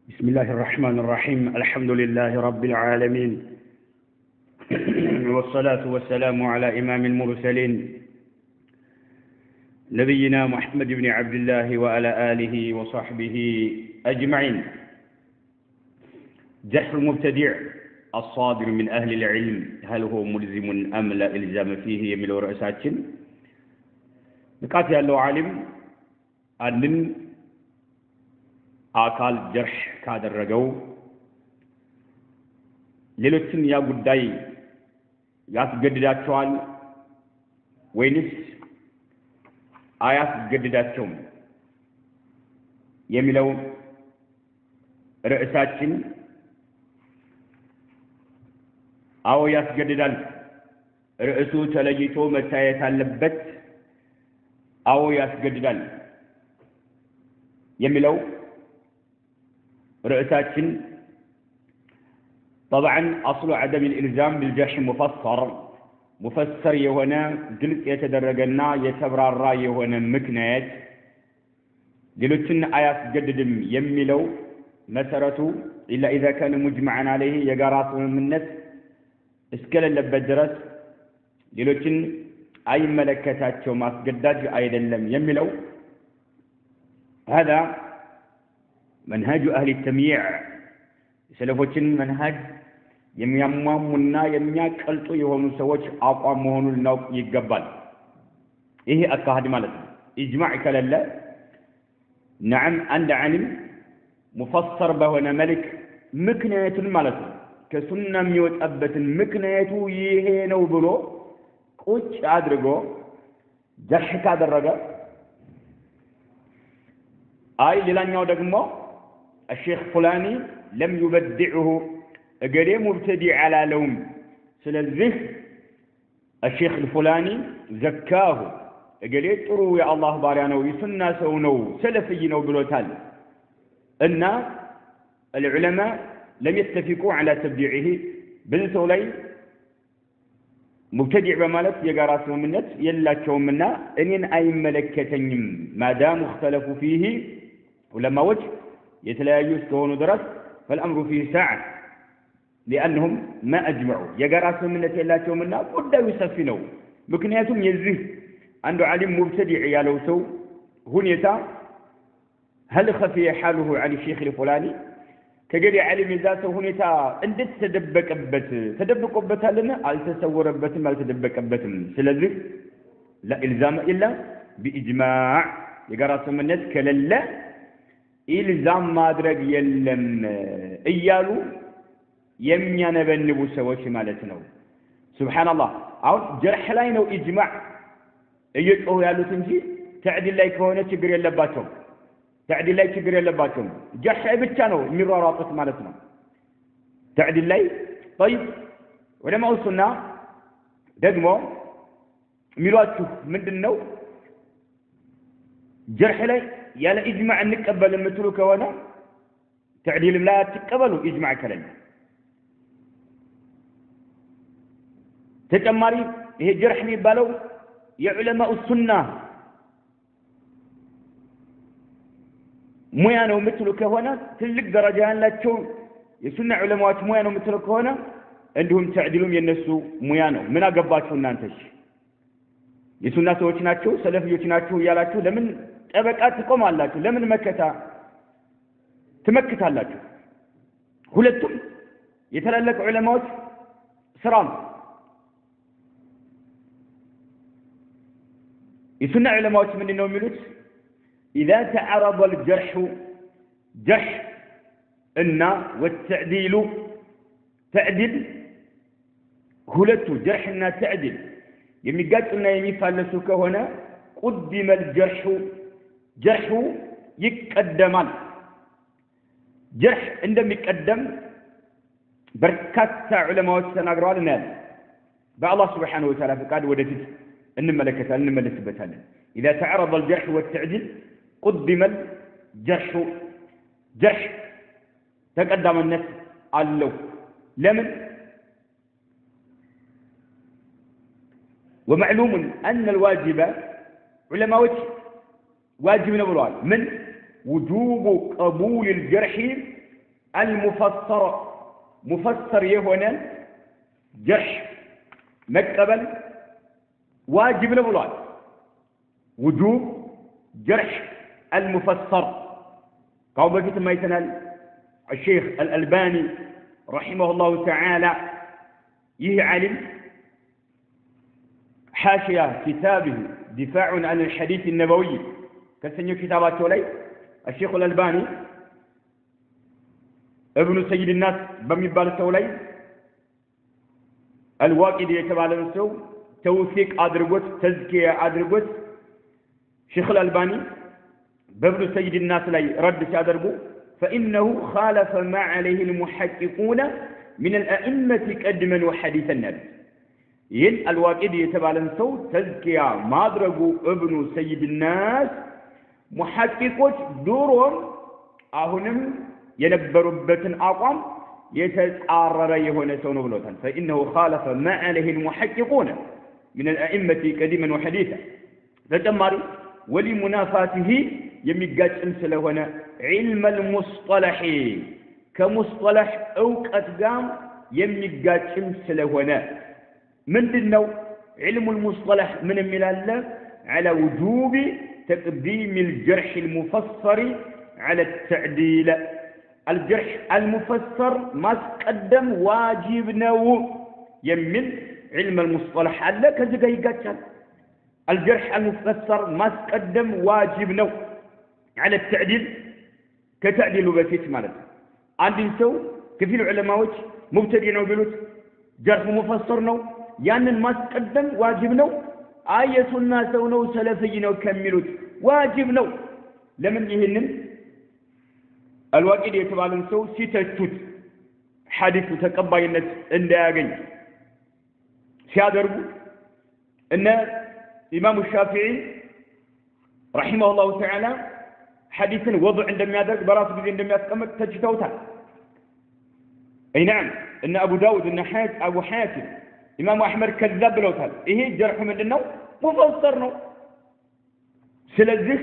بسم الله الرحمن الرحيم الحمد لله رب العالمين والصلاة والسلام على إمام المرسلين نبينا محمد بن عبد الله وعلى آله وصحبه أجمعين. جرح المبتدع الصادر من أهل العلم هل هو ملزم أم لا إلزام فيه يملو رأساتين نقاط ያለው ዓሊም አንድን አካል ጀርህ ካደረገው ሌሎችን ያ ጉዳይ ያስገድዳቸዋል ወይንስ አያስገድዳቸውም የሚለው ርዕሳችን አዎ ያስገድዳል ርዕሱ ተለይቶ መታየት አለበት አዎ ያስገድዳል የሚለው رئيساتين طبعا أصل عدم الإلزام بالجرح مفسر يهونا قلت يتدرجنا يتبرع الرأي يهونا مكنات قلتن آيات جددم يميلو مسرته إلا إذا كان مجمعا عليه يقارات من الناس اسكال اللبدرس قلتن أي ملكتات وما قداج أيضا لم يميلو هذا منهج أهل التمييع سلفوችን منهج የሚያሟሙና የሚያቀልጡ የሆኑ ሰዎች አቋም መሆኑን ነው ይገባል። ይሄ አካሄድ ማለት ነው። ኢጅማዕ ከሌለ نعم عند ዓሊም ሙፈሰር በሆነ መልክ ምክንያቱን ማለት ነው ከሱና የሚወጣበትን ምክንያቱ ይሄ ነው ብሎ ቁጭ አድርጎ ጀርህ ካደረገ አይ ሌላኛው ደግሞ الشيخ فلاني لم يبدعه أجري مبتدع على لوم سلذه الشيخ الفلاني زكاه أجري ترو يا الله باريانو يسنى سونو سلفينو بلوتال أن العلماء لم يتفقوا على تبديعه بالسولي مبتدع بمالت يقراس ومنت يلا كومنا إنين أي ملكتين ما دام اختلفوا فيه ولما وجه يتلايوس كونوا درس فالأمر فيه ساعة لأنهم ما أجمعوا يقرأوا من التي منا قد يسفنوا مكنياتهم يزيه عنده علم مبتدع يالو سو هنيتا هل خفي حاله عن الشيخ الفلاني كجري علم ذاته هنيتا اندت تدبق بت لنا أل تسور بت ما تدبق بت سلذي لا إلزام إلا بإجماع يقرأوا من الناس كلا إلزام ማድረግ የለም እያሉ የሚያነበንቡ ሰዎች ማለት ነው። ሱብሃንአላህ አሁን ጀርህ ላይ ነው ኢጅማዕ እየጮሁ ያሉት እንጂ ተዕዲል ላይ ከሆነ ችግር የለባቸውም። ተዕዲል ላይ ችግር የለባቸውም። ጀርህ ላይ ብቻ ነው የሚሯሯጡት ማለት ነው። ተዕዲል ላይ طيب ዑለማኡ ሱና ደግሞ የሚሏችሁ ምንድነው ጀርህ ላይ ያለ ኢጅማዕ እንቀበል የምትሉ ከሆነ ተዕዲልም ላይ አትቀበሉ ኢጅማዕ ከሌለ ተጨማሪ ይሄ ጀርህ የሚባለው የዑለማኡ ሱና ሙያ ነው የምትሉ ከሆነ ትልቅ ደረጃ ያላቸው የሱና ዑለማዎች ሙያ ነው የምትሉ ከሆነ እንዲሁም ተዕዲሉም የነሱ ሙያ ነው። ምን አገባችሁ እናንተሽ የሱና ሰዎች ናቸው ሰለፊዮች ናቸው እያላችሁ ለምን ጠበቃ ትቆማላችሁ? ለምን መከታ ትመክታላችሁ? ሁለቱም የተላለቁ ዑለማዎች ስራም የሱና ዑለማዎች ምንድነው የሚሉት? إذا تعرض الجرح جرح እና والتعديل تعديل ሁለቱ ጀርህና ተዕዲል የሚጋጭና የሚፋለሱ ከሆነ قدم الجرح جرح يقدمال جرح عندما يقدم بركات علماء تناغروا لنا بالله سبحانه وتعالى فقاد ودفت نملكتها إذا تعرض الجرح والتعديل قدم الجرح جرح تقدم النفس علو لمن ومعلوم أن الواجب علماء واجب نبرال من وجوب قبول الجرح المفسر مفسر يهونا جرح مكبل واجب نبلوال وجوب جرح المفسر قام بفيت ما يتنال الشيخ الألباني رحمه الله تعالى يه علم حاشية كتابه دفاع عن الحديث النبوي كسنيو كتابات ولي الشيخ الألباني ابن سيد الناس بميبال سولي الواقد يتبال نسو توثيق أدرغوت تزكية أدرغوت شيخ الألباني بابن سيد الناس لي رد سادربو فإنه خالف ما عليه المحققون من الأئمة قدما وحديثا النبي ين الواقد يتبالن سو تزكية مادرغو ابن سيد الناس محققوش دورهم أهنم ينبربتن أقام يتعرر يهون سون بلوتان فإنه خالف ما عليه المحققون من الأئمة قدما وحديثا فتماري ولمنافاته يميقاج امسله هنا علم المصطلح كمصطلح اوقات قام يميقاج امسله هنا من دنو علم المصطلح من الملالة على وجوب تقديم الجرح المفسر على التعديل الجرح المفسر ما تقدم واجب نو يمن علم المصطلح على كذا يقاج الجرح المفسر ما تقدم واجب نو على التعديل كتعديل بسيط مالك عندي سو كثير علماء مبتدئين وبيلوت جرح مفسر نو يعني ما تقدم واجب نو آية الناس نو سلفي نو كملوت واجب نو لمن يهنن الواقع يتبالن سو سيتشوت حديث تقباينت انداغي سيادربو ان إمام الشافعي رحمه الله تعالى حديثا وضع عندما يدرك براس بذي عندما يتقمك تجتوتا أي نعم إن أبو داود إن أبو حاتم إمام أحمد كذاب لوتال إيه جرح من النو مفسرنا سلزه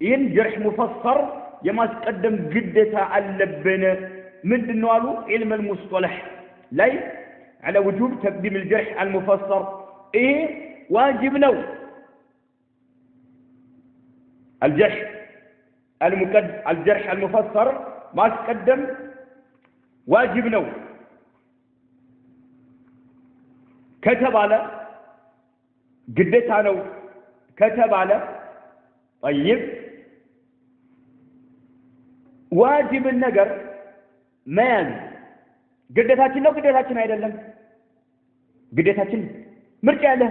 إن جرح مفسر يما تقدم جدتا اللبنة من النوالو علم المصطلح لاي على وجوب تقديم الجرح المفسر إيه واجب نو الجرح المفسر ما تقدم واجب نو كتب على قدتها نو كتب على طيب واجب النجر مان قدتها نو قدتها هيدا لهم قدتها مرجع له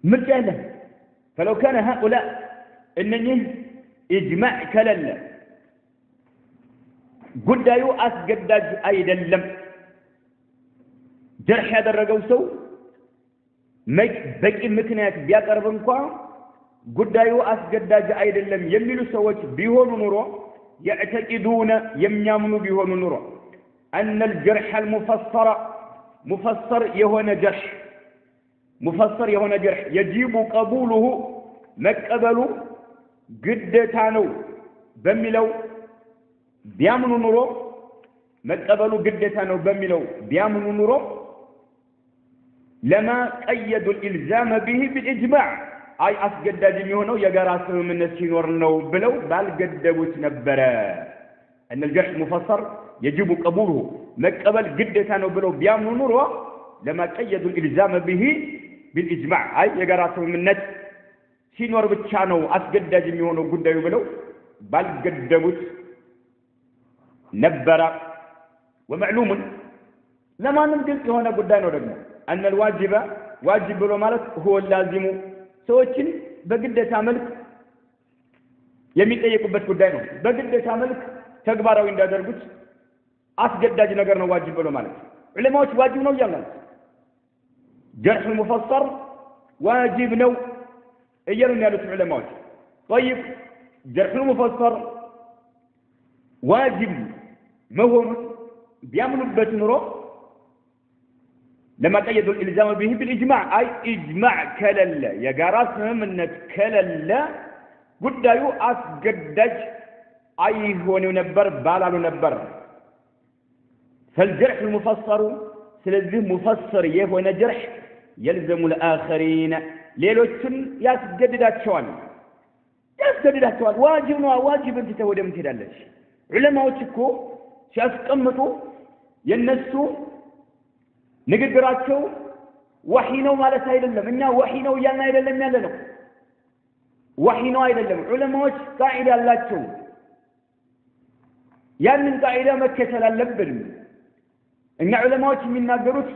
مرجع له فلو كان هؤلاء إنني إجماع كلل قد يؤس قداج أيضا لم جرح هذا الرجل سو بقي مكنات بيقرب انقا قد يؤس قداج أيضا لم يملوا سوات بيهون نورو يعتقدون يمنامنوا بيهون نورو أن الجرح المفسر مفسر يهون جرح مفسر يهون جرح يجب قبوله مقبلو قدتانو بميلو بيامنو نورو مقبلو قدتانو بميلو بيامنو نورو لما قيدوا الإلزام به بالإجماع أي أسجداد يهونو يقراس من السينور نو بلو بالقدبوت نبرا أن الجرح المفسر يجب قبوله مقبل قدتانو بلو بيامنو نورو لما قيدوا الإلزام به بالإجماع أي يقراس من ሲኖር ብቻ ነው አስገዳጅ የሚሆነው ጉዳዩ ብለው ባልገደቡት ነበር ومعلوم ለማንም ግልጽ የሆነ ጉዳይ ነው ደግሞ ان الواجب واجب ብሎ ማለት هو اللازم ሰዎችን በግዴታ መልክ የሚጠየቁበት ጉዳይ ነው በግዴታ መልክ ተግባራዊ እንዳደርጉት አስገዳጅ ነገር ነው ዋጅብ ብሎ ማለት ዑለማዎች ዋጅብ ነው ይላሉ جرح المفسر واجب ነው እየሩን ያሉት ዑለማዎች طيب جرح المفسر واجب መሆኑ ቢያምኑበት ኑሮ لما قيدوا الالزام به بالاجماع اي اجماع كلل يا غراس من كلل ጉዳዩ አስገዳጅ አይሆንም ነበር ባላሉ ነበር فالجرح المفسر ስለዚህ ሙፈሰር የሆነ ጀርህ يلزم الآخرين ሌሎችን ያስገድዳቸዋል ዋጅብ ነው ዋጅብ እንት ወደም ትሄዳለች ዑለማዎች እኮ ሲያስቀምጡ የነሱ ንግግራቸው ወሂ ነው ማለት አይደለም እኛ ወሂ ነው ያልን አይደለም ያለነው ወሂ ነው አይደለም ዑለማዎች ቃዒዳ አላቸው ያንን ቃዒዳ መከተል አለብን እኛ ዑለማዎች የሚናገሩት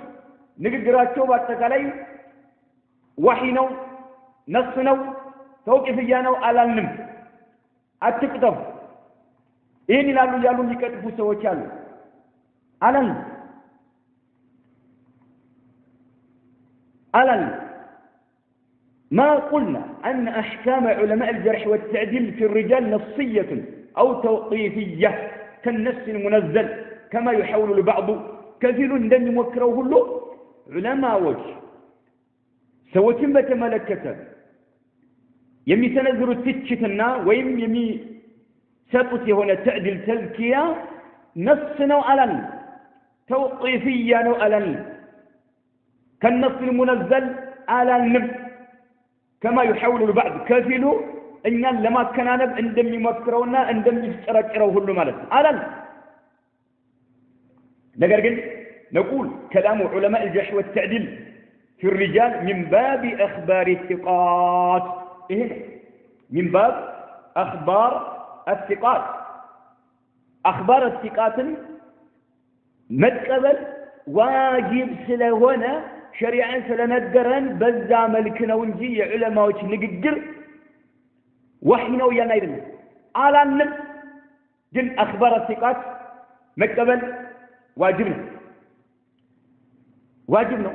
ንግግራቸው በአጠቃላይ ወሂ ነው ነስ ነው ተውቂፍያ ነው አላልንም አትቅጠው ይሄን ይላሉ ያሉ የሚቀጥፉ ሰዎች አሉ ألن ما قلنا أن أحكام علماء الجرح والتعديل في الرجال نصية أو توقيفية كالنص المنزل كما يحاول البعض كثير لن يمكروه له علماء وجه سوتين بتملكته يمي تنزل التشتنا ويم يمي سطت هنا تعديل تزكية نص نو ألن توقيفية نو ألن كالنص المنزل على النب كما يحاول البعض كفلوا إن لما كان نب عندما يمكرونا عندما يستركروه له مالك على نقول كلام علماء الجرح والتعديل في الرجال من باب أخبار الثقات من باب أخبار الثقات متقبل واجب سلهنا شريعة سلندرن بزا ملكنا ونجي علماء نقدر وحينا ويانا يدنا على النب جن أخبار الثقات مكتبل واجبنا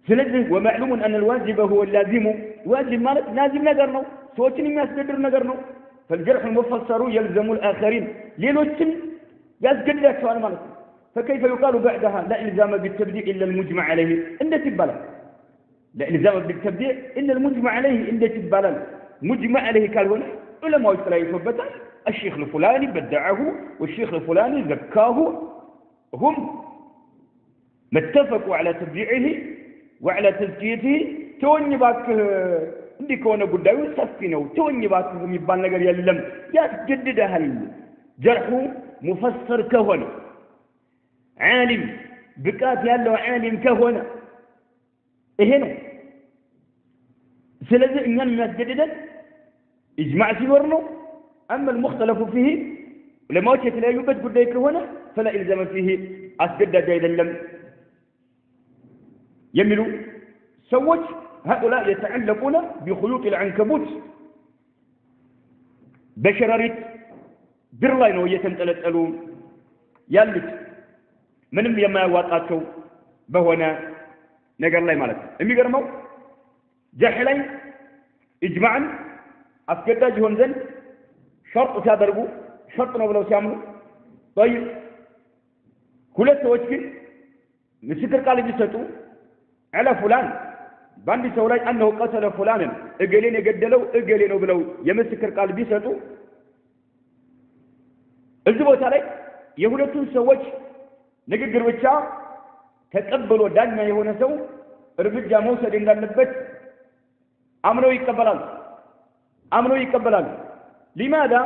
سلزه ومعلوم أن الواجب هو اللازم واجب مالك لازم نقرنه سوتني ما يسقدر نقرنه فالجرح المفسر يلزم الآخرين ليلوتن يسقدر سؤال مالك فكيف يقال بعدها لا إلزام بالتبديع إلا المجمع عليه إن تبالا لا إلزام بالتبديع إلا المجمع عليه إن تبالا مجمع عليه قال هنا علماء الإسلام يثبتا الشيخ الفلاني بدعه والشيخ الفلاني زكاه هم ما اتفقوا على تبديعه وعلى تزكيته توني باك عندي كونه قداوي سفينه توني باك يبان نقر يلم يتجددها الجرح مفسر كهونه عالم بكات يالله عالم كهونه هنا سلازم إننا نتجدد إجماع سيورنو أما المختلف فيه لما وجهت لا يوجد قد كهونه فلا إلزام فيه أسجد جيدا لم يملوا سوج هؤلاء يتعلقون بخيوط العنكبوت بشراريت برلاين ويتنتلتلون يالك ምንም የማያዋጣቸው በሆነ ነገር ላይ ማለት ነው የሚገርመው ጀርህ ላይ ኢጅማዕን አስገዳጅ ይሆን ዘንድ ሸርጥ ሲያደርጉ ሸርጥ ነው ብለው ሲያምኑ طيب ሁለት ሰዎች ግን ምስክር ቃል ቢሰጡ على فلان ባንዲ ሰው ላይ أنه قتل فلانا እገሌን የገደለው እገሌ ነው ብለው የምስክር ቃል ቢሰጡ እዚህ ቦታ ላይ የሁለቱን ሰዎች ንግግር ብቻ ተቀብሎ ዳኛ የሆነ ሰው እርምጃ መውሰድ እንዳለበት አምነው ይቀበላል لماذا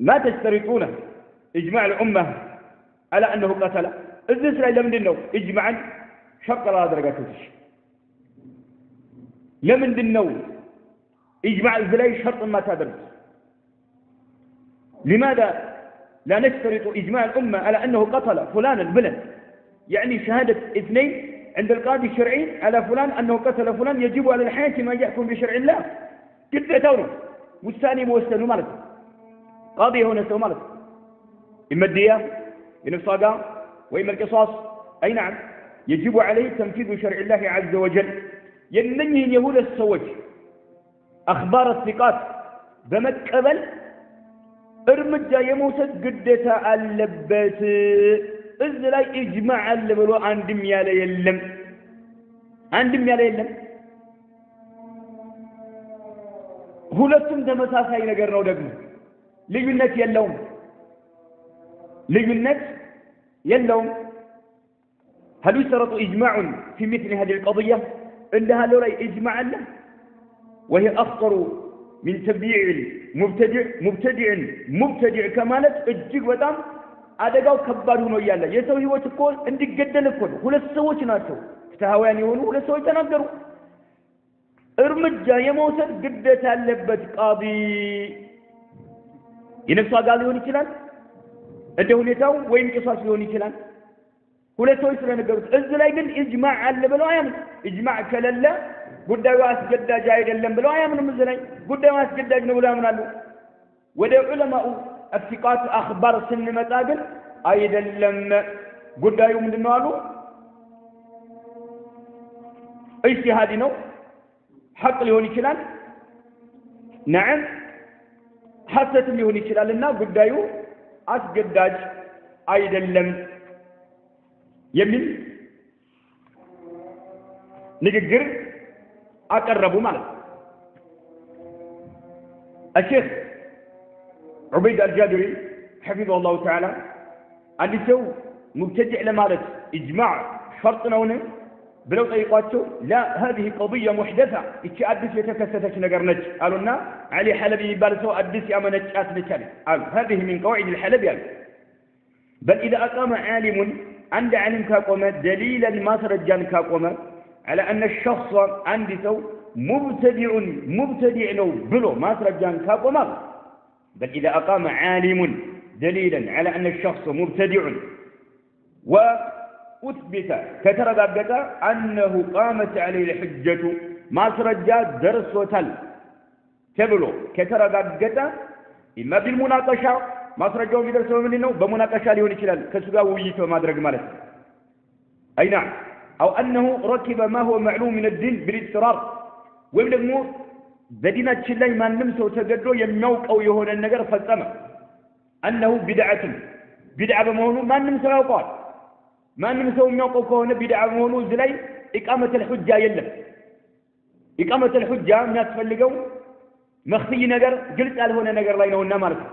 ما تشترطون إجماع الأمة على أنه قتل إذن سرعي لمن دينه إجماعا شرط على درجاتش لمن دينه إجماع الزلاي شرط ما تدرس لماذا لا نشترط إجماع الأمة على أنه قتل فلانا البلد يعني شهادة اثنين عند القاضي الشرعي على فلان أنه قتل فلان يجب على الحاكم أن يحكم بشرع الله قد تعتونه والثاني موسنه مالك قاضي هنا سوى مالك إما الدية بنفصاقا وإما القصاص أي نعم يجب عليه تنفيذ شرع الله عز وجل ينني يهود السوج أخبار الثقات بمكبل እርምጃ የመውሰድ ግዴታ አለበት እዚህ ላይ ኢጅማዕ አለ ብሎ አንድም ያለ የለም ሁለቱም ተመሳሳይ ነገር ነው ደግሞ ልዩነት የለውም هل يشترط إجماع في مثل هذه القضية عندها لولا إجماع له وهي أخطر من تبديع مبتدع كمالت እጅግ በጣም አደጋው ከባድ ሆኖ ያለ የሰው ህይወት እኮ እንዲገደል እኮ ሁለት ሰዎች ናቸው ፍትሃውያን የሆኑ ሁለት ሰዎች ተናገሩ እርምጃ የመውሰድ ግዴታ ያለበት ቃዲ የነፍስ ዋጋ ሊሆን ይችላል እንደ ሁኔታው ወይም ቂሳስ ሊሆን ይችላል ሁለት ሰዎች ስለነገሩት እዚህ ላይ ግን ኢጅማዕ አለ ብለው አያምኑ ኢጅማዕ ከሌለ ጉዳዩ አስገዳጅ አይደለም ብለው አያምኑም እዚህ ላይ ጉዳዩ አስገዳጅ ነው ብለው ያምናሉ ወደ ዑለማኡ الثقات أخبار سنمتا ግን አይደለም ጉዳዩ ምንድነው አሉ اجتهاد ነው حق ሊሆን ይችላል نعم حسት ሊሆን ይችላልና ጉዳዩ አስገዳጅ አይደለም የሚል ንግግር አቀረቡ ማለት الشيخ عبيد الجابري حفظه الله تعالى عندي سو مبتدع لمالت إجماع شرط نونه بلو طريقاته لا هذه قضية محدثة إيش أدس يتكستش نقرنج قالوا لنا علي حلبي بالسو أدس أمنج أتنشالي قالوا هذه من قواعد الحلبي قالوا بل إذا أقام عالم عند علم كاقومة دليلا ما ترجان كاقومة على أن الشخص عندي سو مبتدع لو بلو ما ترجان كاقومة بل إذا أقام عالم دليلا على أن الشخص مبتدع وأثبت كترغبت أنه قامت عليه الحجة ما ترجى درس وتل تبلو كترغبت إما بالمناقشة ما ترجعوا في درس ومنه بمناقشة ليون كلال كسوغا وييت وما درج مالك أي نعم أو أنه ركب ما هو معلوم من الدين بالاضطرار ويبدأ بديناتችን ላይ ማንም ሰው ተገድሎ የሚያውቀው የሆነ ነገር ፈጸመ انه بدعه በመሆኑ ማንም ሰው ያውቀዋል ማንም ሰው የሚያውቀው ከሆነ ቢድዓ በመሆኑ እዚህ ላይ ኢቃመተ الحجة የለም ኢቃመተ الحجة የሚያስፈልገው መخفي ነገር ግልጽ ያልሆነ ነገር ላይ ነውና ማለት ነው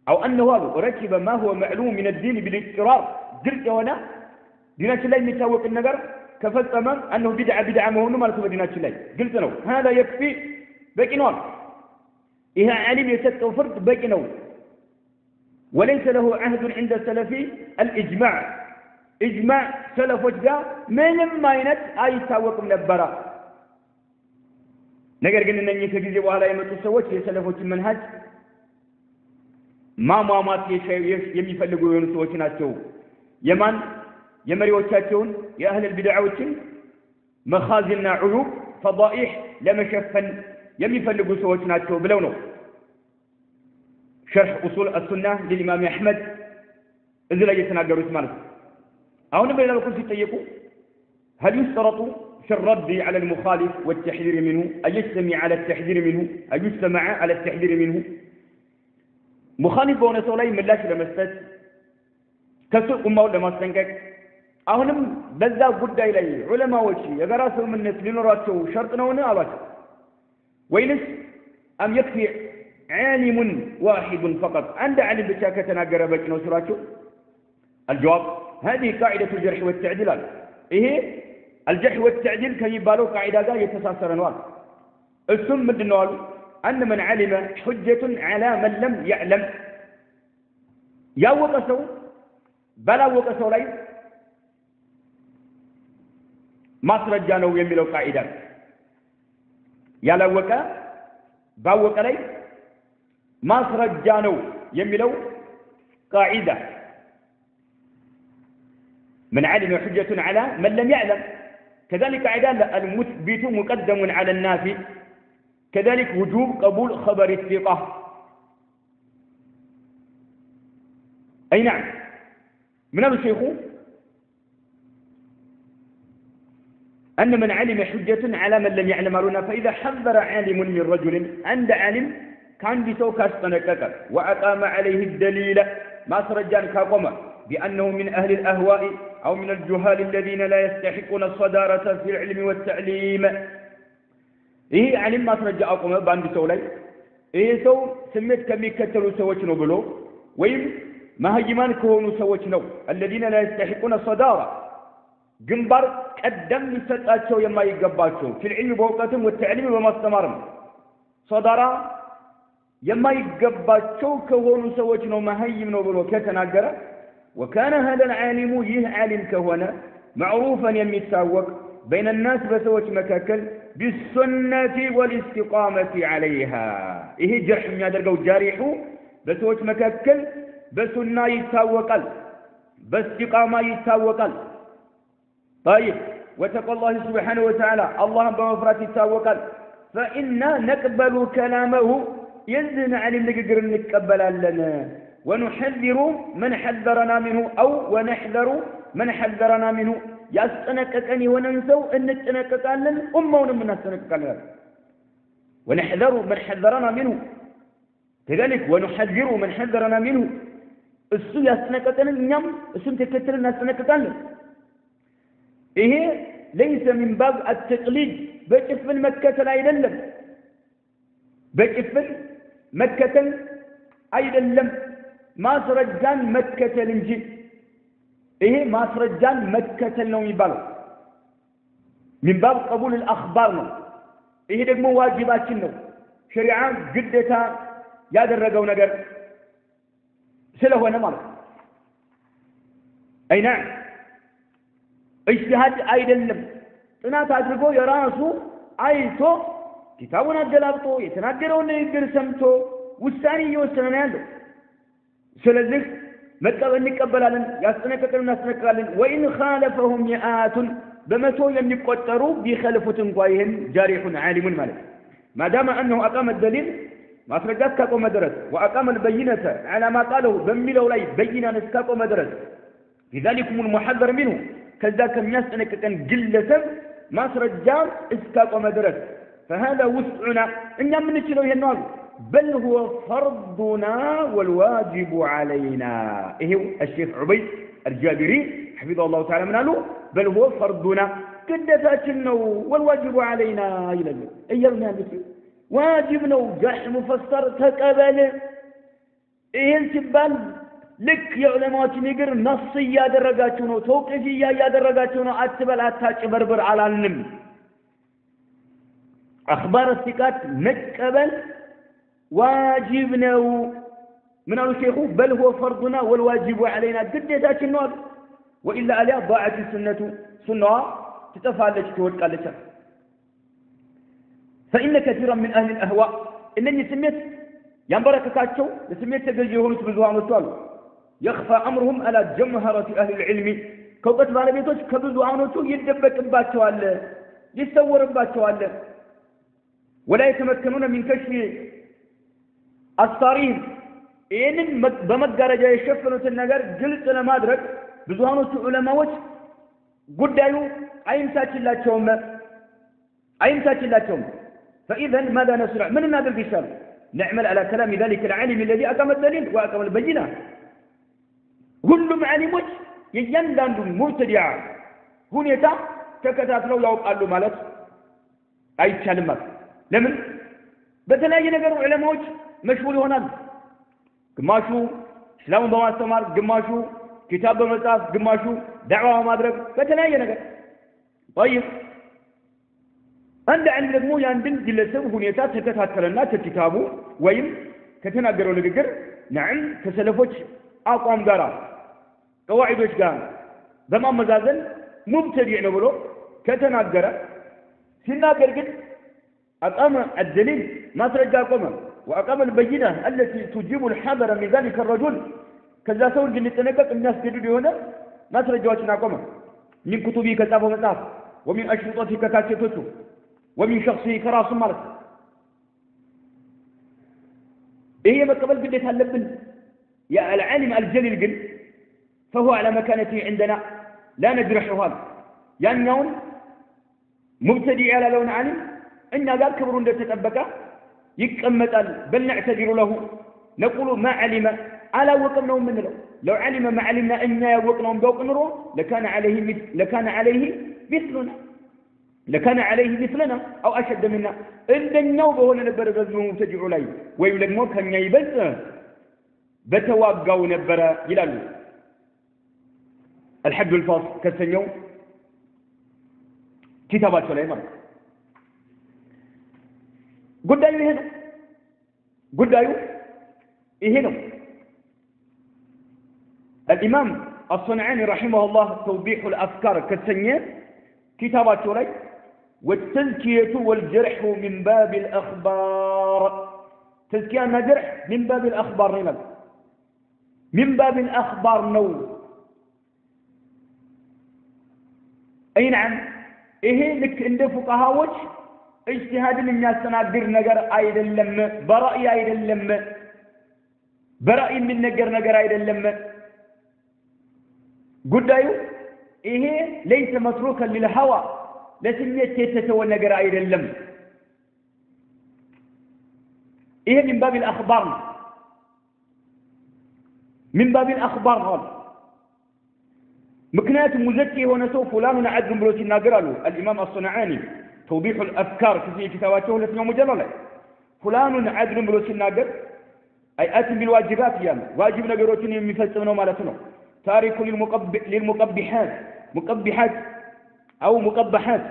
او انه ركب ما هو معلوم من الدين بالاضطرار ግልጽ የሆነ ዲናችን ላይ የሚታወቅ ነገር كفصم انه بدعه مهونه ማለት ነው ዲናችን ላይ ግልጽ ነው هذا يكفي በቂ ነው ይሄ ዓሊም የሰጠው ፍርድ በቂ ነው وليس له عهد عند السلفي الاجماع اجماع سلفوች ጋር ምንም አይነት አይታወቅም ነበር ነገር ግን እነኚህ ከጊዜ በኋላ የመጡ ሰዎች የሰለፎችን መንሃጅ ማሟሟት የሚፈልጉ የሆኑ ሰዎች ናቸው የማን የመሪዎቻቸውን የአህል البدعዎችን መኻዚልና ዑዩብ ፈዳኢህ ለመሸፈን የሚፈልጉ ሰዎች ናቸው ብለው ነው شرح اصول السنه للامام احمد እዚህ ላይ የተናገሩት ማለት ነው አሁንም በሌላ በኩል ሲጠየቁ هل يشترط في الرد على المخالف والتحذير منه أن يجتمع على التحذير منه أن يجتمع على التحذير منه مخالف بሆነ ሰው ላይ ምላሽ ለመስጠት ከሱ ኡማው ለማስጠንቀቅ አሁንም በዛ ጉዳይ ላይ ዑለማዎች የጋራ ስምምነት ሊኖራቸው ሸርጥ ነውን አሏቸው ወይንስ አም يكفي عالم واحد فقط عند علم ብቻ ከተናገረ በቂ ነው ሲሏቸው الجواب هذه قاعدة الجرح والتعديل ይሄ الجرح والتعديل ከሚባለው ቃዒዳ ጋር የተሳሰረ ነው እሱም ምንድነው አሉ أن من علم حجة على من لم يعلم ያወቀ ሰው ባላወቀ ሰው ላይ ማስረጃ ነው የሚለው ቃዒዳ ያላወቀ ባወቀ ላይ ማስረጃ ነው የሚለው ቃዒዳ من علم حجة على من لم يعلم كذلك قاعدة المثبت مقدم على النافي كذلك وجوب قبول خبر الثقة أي نعم من هذا الشيخ أن من علم حجة على من لم يعلم لنا فإذا حذر عالم من رجل عند عالم كان بسوك استنكك وأقام عليه الدليل ما سرجان كاقوما بأنه من أهل الأهواء أو من الجهال الذين لا يستحقون الصدارة في العلم والتعليم ይሄ ዓሊም ማስረጃ አቆመ በአንድ ሰው ላይ ይሄ ሰው ስሜት ከሚከተሉ ሰዎች ነው ብሎ ወይም ማህይማን ከሆኑ ሰዎች ነው الذين لا يستحقون الصدارة ግንባር ቀደም ሊሰጣቸው የማይገባቸው في العلم በእውቀትም والتعليم በማስተማርም صدارة የማይገባቸው ከሆኑ ሰዎች ነው ማህይም ነው ብሎ ከተናገረ وكان هذا العالم ይህ ዓሊም ከሆነ معروفا የሚታወቅ بين الناس بسوች መካከል بالسنة والاستقامة عليها ይሄ ጀርህ የሚያደርገው ጃሪሑ በሰዎች መካከል በሱና ይታወቃል በእስቲቃማ ይታወቃል طيب وتقى الله سبحانه وتعالى الله بمفرات يتاوقال فإنا نقبل كلامه يزن عن النقر نقبل لنا ونحذر من حذرنا منه أو ونحذر من حذرنا منه يستنككني وننسو أن نتنكك لنا أمون من نستنكك لنا ونحذر من حذرنا منه كذلك ونحذر من حذرنا منه السو يستنككنا نعم السو تكتلنا نستنكك لنا إيه ليس من باب التقليد بكفل مكة أيضا بكفل مكة أيضا ما سرجان مكة الانجي إيه ما سرجان مكة النوم يبال من باب قبول الأخبار إيه دقمو واجبات شريعة قدتها يا درقوا نقر سلهو نمر أي نعم اجتهاد አይደለም ጥናት አድርጎ የራሱ አይቶ ኪታቡን አገላብጦ የተናገረውን ንግግር ሰምቶ ውሳኔ እየወሰነ ነው ያለው ስለዚህ መቀበል እንቀበላለን ያስጠነቀቀልን እናስጠነቅቃለን ወይን خالفهم مئات በመቶ የሚቆጠሩ ቢخالفት እንኳን ይሄን ጃሪሁን ዓሊሙን ማለት ما دام انه اقام الدليل ማስረጃት ካቆመ ድረስ واقام البينه على ما قاله በሚለው ላይ በይናን እስካቆመ ድረስ لذلكم المحذر منه كذا كم يسألك جلسا ما سرجان اسكاق مدرس فهذا وسعنا إن من نشيله النار بل هو فرضنا والواجب علينا إيه الشيخ عبيد الجابري حفظه الله تعالى من قاله بل هو فرضنا كدتاتنا والواجب علينا إلى أيامنا واجبنا وجرح مفسر تقبل إيه السبال ልክ የዑለማዎችን ንግር ነስ ያደረጋችሁ ነው ተውቂፍያ ያደረጋችሁ ነው አትበል አታጭበርብር አላልንም አخبار الثقات መቀበል ዋጅብ ነው ምን አሉ ሼኹ بل هو فرضنا والواجب علينا ግዴታችን ነው وإلا عليها ضاعت السنة سنة تتفالج ትወድቃለች فإن كثيرا من أهل الأهواء إنني سميت ينبرككاቸው ለስሜት ተገዥ የሆኑት ብዙሃኖች አሉ يخفى أمرهم على جمهرة أهل العلم كوكت بالبيتوش كبزو عنوتو يدبك باتوال يستور باتوال ولا يتمكنون من كشف الصارين إن بمجرد يشفنوا النجار جلس لما أدرك بزو عنوتو علماء قد يو أين ساتي الله توم أين ساتي الله توم فإذا ماذا نسرع من هذا البشر نعمل على كلام ذلك العالم الذي أقام الدليل وأقام البينة ሁሉም ዓሊሞች የእያንዳንዱ ሙብተዲዓ ሁኔታ ተከታትለው ያውቃሉ ማለት አይቻልም ማለት ለምን በተለያየ ነገር ዑለማዎች መሽሁር ይሆናሉ ግማሹ እስላምን በማስተማር ግማሹ ኪታብ በመጻፍ ግማሹ ዳዕዋ በማድረግ በተለያየ ነገር طيب አንድ ዓሊም ደግሞ ያንድን ግለሰብ ሁኔታ ተከታተለና ከኪታቡ ወይም ከተናገረው ንግግር نعم ከሰለፎች አቋም ጋር قواعدوች ጋር በማመዛዘን ሙብተዲዕ ነው ብሎ ከተናገረ ሲናገር ግን أقام الدليل ما ترجع قومه وأقام البينة التي تجيب الحذر من ذلك الرجل كذا سوى الجن التنكك الناس جدوا هنا ما ترجعوا قومه من كتبه كتابه متاف ومن أشرطته كتاتته ومن شخصه كراس مرس إيه ما قبل قديت هاللبن يا العالم الجليل قل فهو على مكانته عندنا لا نجرحه هذا يعني يوم مبتدئ على لون عالم إن قال كبر تتبكى يكمل بل نعتذر له نقول ما علم على وقنهم من له لو علم ما علمنا إن وقنهم بوق نرو لكان عليه مثلنا لكان عليه مثلنا أو أشد منا إلا النوبة هو نبر بزمه مبتدع لي ويولد موت كان يبز بتواقعوا نبر يلالو الحد الفاصل كالسنيو كتابات سليمان قد أيوه هنا قد أيوه هنا الإمام الصنعاني رحمه الله توضيح الأفكار كالسنية كتابات سليمان والتزكية والجرح من باب الأخبار تزكية ما جرح من باب الأخبار نمت من باب الأخبار نو أي نعم إيه لك عند فقهاوش اجتهاد من الناس تنادر نجر أيد اللم برأي أيد اللم برأي من نجر أيد اللم قد أيو إيه ليس متروكا للهوى لسنية تتسوى النجر أيد اللم إيه من باب الأخبار من باب الأخبار هذا مكنات مزكي ونسو فلان عدل بلوت الناقر الإمام الصنعاني توضيح الأفكار في كتاباته التي يوم مجللة فلان عدل بلوت الناقر أي آتي بالواجبات يعني واجب نقروتين يمفلسونه مالتنا تارك للمقبحات مقبحات أو مقبحات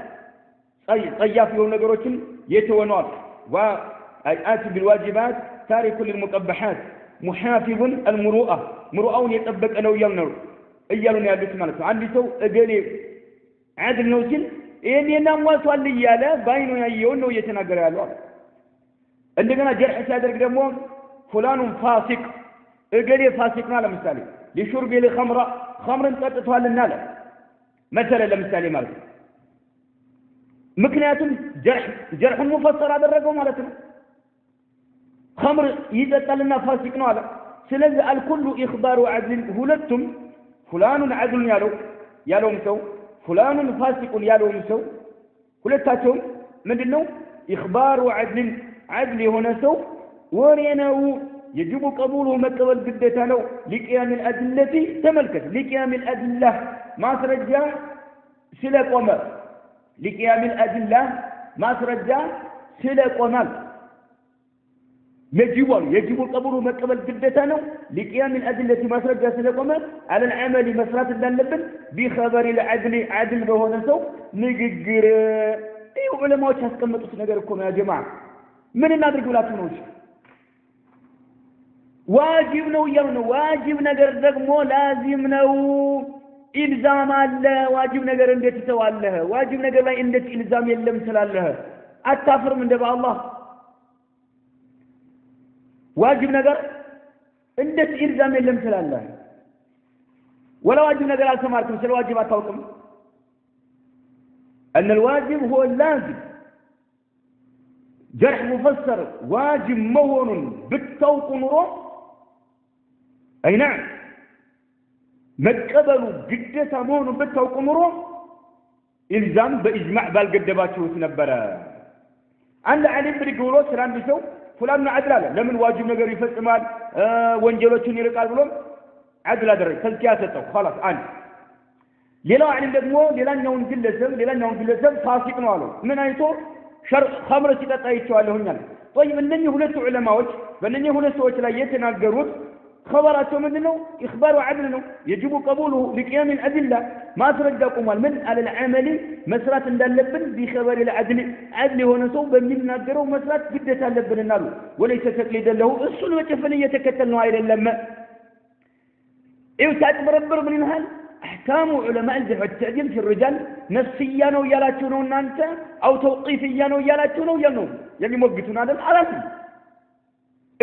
أي طياف يوم نقروتين يتونوات وأي آتي بالواجبات تارك للمقبحات محافظ المروءة مروءة يطبق أنه يمنر እያሉን ያሉት ማለት ነው አንድ ሰው እገሌ عادل ነው ሲል ይሄን ያሟልቷል እያለ ባይኑ ያየው ነው እየተናገረ ያለው እንደገና ጀርህ ሲያደርግ ደግሞ فلان فاسق እገሌ ፋሲቅ ነው ለምሳሌ لشرب الخمر خمرን ጠጥቷልና አለ مثلا ለምሳሌ ማለት ነው ምክንያቱም ጀርህ ሙፈሰር አደረገው ማለት ነው خمر ይጠጣልና ፋሲቅ ነው አለ ስለዚህ الكل اخبار عدل ሁለቱም فلان عدل يالو مسو فلان فاسق يالو مسو ሁለታቸውም ምንድነው إخبار عدل هنا سو وريناو يجب قبوله مقبل ግዴታ ነው لقيام الأدلة تملكت لقيام الأدلة ما ترجع ስለቆመ لقيام الأدلة ما ترجع ስለቆመ يجب قبوله مقبل جدتنا لقيام الأدلة ما سرجع سلقمة على العمل مسرات اللبن بخبر العدل عدل بهنا سو نجر أيوة علماء تحسكم تسنجركم يا جماعة من النادر ولا تنوش واجب نو يوم واجب نجر دقمو لازم نو إلزام الله واجب نجر إندت سوالله واجب نجر لا إندت إلزام يلم سلالله التافر من دبا الله واجب نجر عندك إلزام اللي مثل الله ولا واجب نجر على سماركم سل واجبات توكم أن الواجب هو اللازم جرح مفسر واجب مهون بالتوق نور أي نعم متقبلوا جدة مهون بالتوق نور إلزام بإجماع بالقدبات شو تنبرا عند علي بن قولوا سلام بيسو فلان عدل له لمن واجب نجر يفصمال ወንጀሎችን ይርቃል ብሎ عدل አደረገ ተዝኪያተው خلاص አንድ ሌላው ዓለም ደግሞ ሌላኛውን ግለሰብ ፋሲቅ ነው አለው ምን አይቶ ኸምር ሲጠጣ ይቻለሁኛል طيب እነኚህ ሁለት ዑለማዎች በእነኚህ ሁለት ሰዎች ላይ የተናገሩት خبراቸው ምንድነው إخبار عدل ነው يجب قبوله لقيام الأدلة ما ترجعكم من على العمل مسرات እንዳለብን بخبر العدل عدل ሆነ ሰው በሚናገረው መስራት ግዴታ አለብንና አሉ وليس تقليدا له እሱን ወጨፈን እየተከተል ነው አይደለም ايو ታጥበረብር ምን ይልሃል احكام علماء الجرح والتعديل في الرجال نفسيا ነው ያላችሁ ነው እናንተ او توقيفيا ነው ያላችሁ ነው ያለው የሚሞግቱን አይደል አላም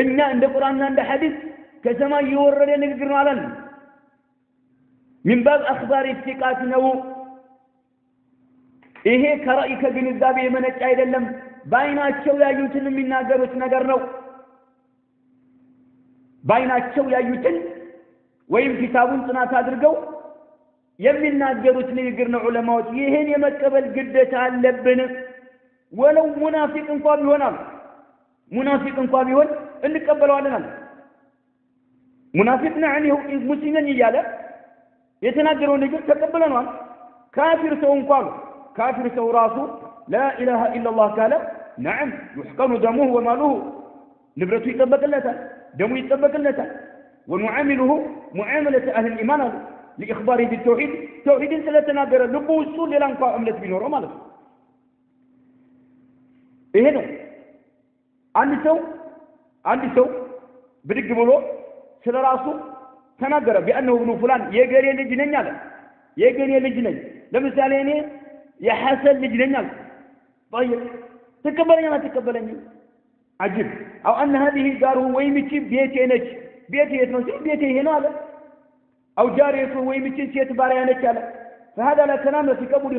እኛ እንደ ቁርአንና እንደ ሐዲስ كسما يورد نقدر علن من باب أخبار الثقات نو إيه كرأيك بنزابي من الجايد اللم باينا الشوية يوتن من ناقروت نقر نو باينا الشوية يوتن ويم كتابون تناتا درقو يمن ناقروت نقر نو علماء يهين يمكبل قدة اللبن ولو منافق انقابي هنا منافق انقابي هنا اللي قبلوا علينا منافق يعني هو مسلمين يجاله يتناجرون يجوا تقبلنا كافر سو انقال كافر سوراسو لا إله إلا الله قال نعم يحقن دمه وماله نبرته يطبق لنا دمه يطبق لنا ونعامله معاملة أهل الإيمان لإخباره بالتوحيد توحيد سلتنا قرر لبو السول للأنقاء أملت بنوره مالك إيه هنا عندي سو بدك بلو سلراسو تناقر بأنه ابن فلان يقري لجنين يالا يقري لجنين لمثالين يحسن لجنين يالا طيب تقبلني ما تقبلني عجيب أو أن هذه داره ويمتي بيتي نج بيتي يتنسي بيتي هنا أو جاريته ويمتي سيتباري نج فهذا لا كلام في قبول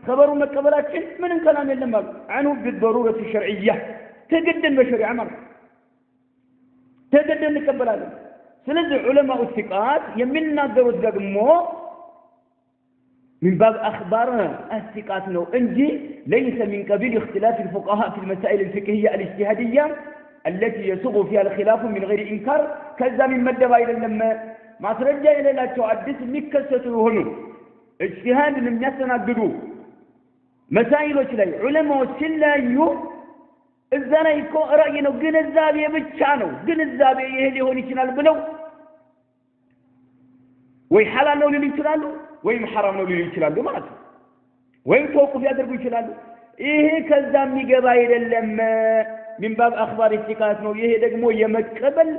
خبر مقبلات من كلام لما عنه بالضرورة الشرعية تجدد بشريعة عمر تجدد نقبلاله سلزع علماء الثقات يمنا دروس قدمو من باب أخبارنا الثقات نو انجي ليس من قبيل اختلاف الفقهاء في المسائل الفقهية الاجتهادية التي يسوغ فيها الخلاف من غير إنكار كذا من مدبا إلى لما ما ترجع إلى لا تؤدس مكسة هنو اجتهاد من يسنقدو مسائل وشلي علماء وشلي الزنا يكون رأينا جنزابي بتشانو جنزابي يهدي هوني شنال بلو وي حلال نو لي يشلالو وي حرام نو لي يشلالو ማለት وي توقف ያደርጉ ይችላሉ ይሄ ከዛም ይገባ አይደለም من باب اخبار الثقات ነው ይሄ ደግሞ የመቀበል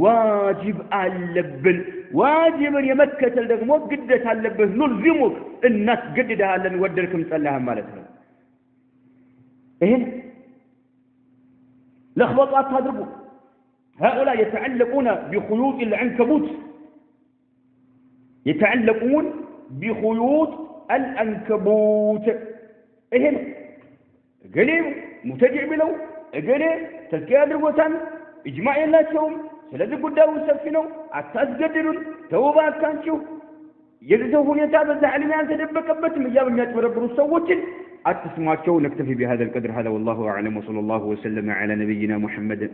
ዋጅብ አለብን ዋጅብን የመከተል ደግሞ ግዴታ አለበት ኑልዚሙክ እናስገድዳለን ወደርክም ጸላህ ማለት ነው ይሄን لخبطات تضربوا هؤلاء يتعلقون بخيوط العنكبوت يتعلقون بخيوط العنكبوت هنا قليل متجع بلو قليل تذكير دربوتان إجماع الله شوم سلذ قدام سفنو أتسجدلون توبات كانشو يجزوهم يتابع الزعلمين تدبكبت مجاب الناس وربروا السووتين أتسمعوا نكتفي بهذا القدر هذا والله أعلم وصلى الله وسلم على نبينا محمد